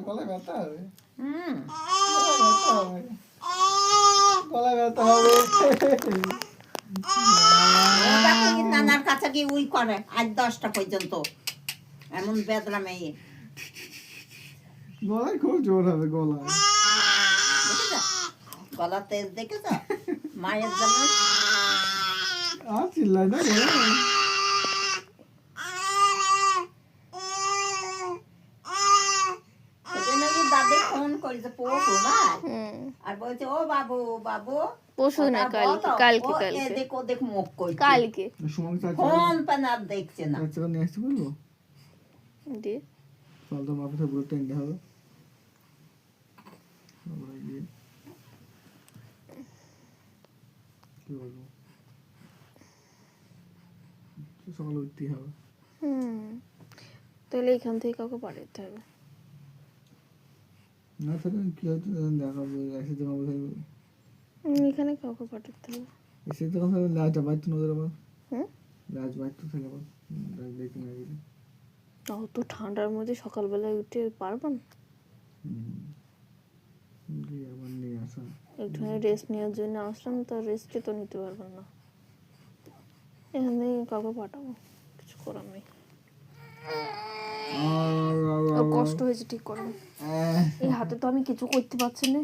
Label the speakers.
Speaker 1: গলায় ব্যথা হবে
Speaker 2: হুম
Speaker 1: গলায় ব্যথা হবে
Speaker 2: নানার কাছে গিয়ে উই করে আজ 10টা পর্যন্ত এমন বেদরা মেয়ে
Speaker 1: গলায় খুব জোর হবে গলায়
Speaker 2: গলা তেজ দেখেছ মায়ের যেমন
Speaker 1: আর চিল্লাই না
Speaker 2: দাদি ফোন করেছে পশু না আর বলছে ও বাবু বাবু
Speaker 3: পশু না কালকে
Speaker 2: এদিক ওদিক মুখ করছে
Speaker 3: কালকে
Speaker 2: ফোন পেন আর দেখছে না
Speaker 1: চাচা নিয়ে আসতে বলবো
Speaker 3: দিয়ে
Speaker 1: চল তো মাপে বলে টেন্ডে হবে কি বলবো সকালে উঠতেই হবে
Speaker 3: তাহলে এখান থেকে কাউকে পাঠাতে হবে
Speaker 1: না সেটা কি হয়তো দেখাবো এসে তো
Speaker 3: এখানে কাউকে পাঠাতে হবে
Speaker 1: এসে তো লাজ বাইতে নজর আবার
Speaker 3: হুম
Speaker 1: লাজ বাইতে থাকে আবার দেখি না গেলে
Speaker 3: অত ঠান্ডার মধ্যে সকালবেলায় উঠে পারবেন
Speaker 1: আবার নিয়ে আসা
Speaker 3: একটুখানি রেস্ট নেওয়ার জন্য আসলাম তো রেস্টে তো নিতে পারবেন না এখান থেকে কাউকে পাঠাবো কিছু করার নেই কষ্ট হয়েছে ঠিক করবেন এই হাতে তো আমি কিছু করতে পারছি না